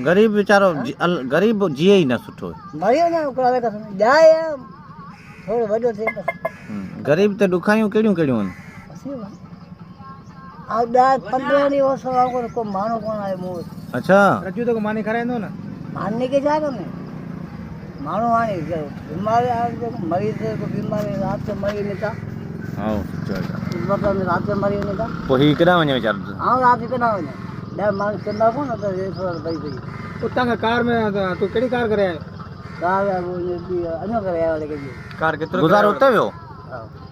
गरीब वीचारो गरीब जिए ही न सुठो गरीब ते दुखायूं केड़ियूं केड़ियूं आहिनि अच्छा रजू तो मानी कराईंदो न मानने के जाएगा मैं मानो आने बीमारी मरीज को बीमारी रात से मरी नहीं था हां मतलब में रात से मरी नहीं था पोही केड़ा वने वीचारो हां रात के ना वने डर मान चंदा को ना तो ये थोड़ा भाई भाई उतना का कार में तू केड़ी कार करे कार वो ये अन्य करे वाले के कार केतरो गुजार होते हो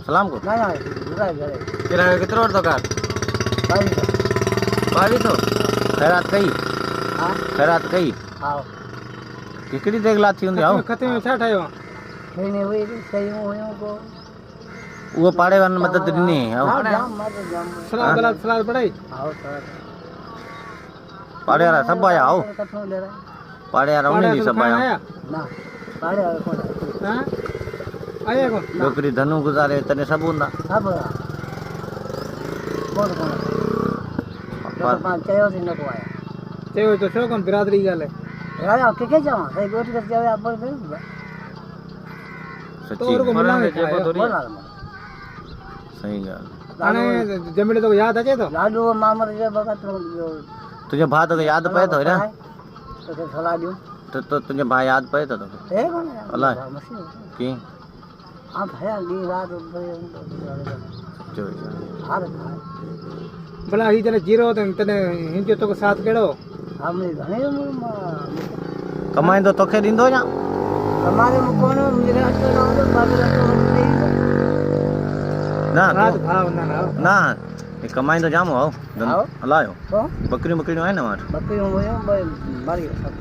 सलाम को ना गुजार करे किराया केतरो तो कार बावी तो खैरात कई हां खैरात कई हां केकड़ी देख लाती हुंदी आओ खते में छा ठायो नहीं नहीं वही सही होयो को वो पाड़े वन मदद ॾिनी आओ जाम मत जाम सलाद पढ़ाई आओ सर पाड़े वाला सब आया आओ कथों ले रहा पाड़े वाला उन्हीं सब आया ना पाड़े वाला कौन हां आया कौन छोकरी धनु गुजारे तने सब हुंदा सब कौन पांच चयो से न को आया चयो तो छो कौन बिरादरी गाल है राजा के जावा सही गोट कर जावे आप पर सच्ची तो को मिलांगे सही गाल आने जमीन तो याद अचे तो लाडू मामर जे भगत तुझे भाई तो याद पए तो रे तो सलाह दियो तो तुझे भाई याद पए तो ए कौन अल्लाह की आप है दी रात जो हार भला ही जने जीरो तने हिंजे तो साथ केड़ो हमने घणे कमाईंदो तोखे ॾींदो या हमारे मुकोन मुझे रास्ता ना हो बाबू ना रात भाव ना ना कमाईंदो जाम हो हलायो तो बकरियूं बकरियूं आहिनि वटि बकरियों होयो मारी सब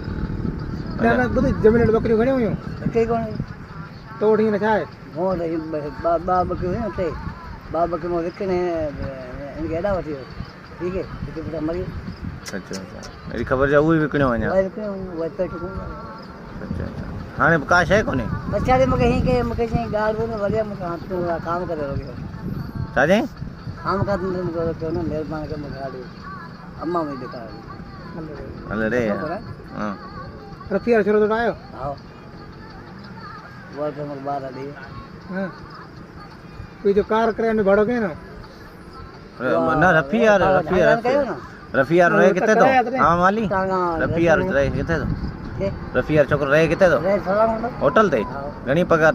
ना बुधी जमीन बकरी घणी हुयूं के कोन तोड़ी न छाए वो बा बकरियों थे बा बकरियों विकने इनके एडा वठी ठीक है तो बड़ा मरी अच्छा एडी ख़बर जा उही विकणियो वञा वो तो अच्छा हाणे का शइ कोन्हे बच्चारे मूंखे हीअं कई मूंखे चई ॻाल्हि ॿुध बढ़िया मूंखे हाथ में काम करे रखियो छा चई काम कर मूंखे रखियो न महिरबानी करे मूंखे ॾाढी अम्मा मुंहिंजी ॾेखारी हल रे हां रफिया छोरो तो आयो हा वर्क मूंखे ॿार ॾे हां कोई जो कार करे ने भाड़ो के न ना रफिया रहे किथे तो हां माली रफिया रहे किथे तो रफिया छोकरो रहे किथे तो होटल ते घणी पगार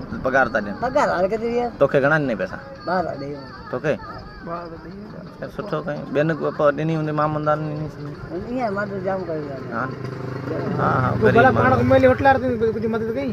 ता ॾियनि पगार हाणे किथे ॾिए तोखे घणा ॾिनई पैसा ॿार ॾे तोखे सुठो कई ॿियनि ॾिनी हूंदी मामूदार ॾिनी ईअं मां त जाम करे हां हां भला पाण को मेली होटलार कुछ मदद कई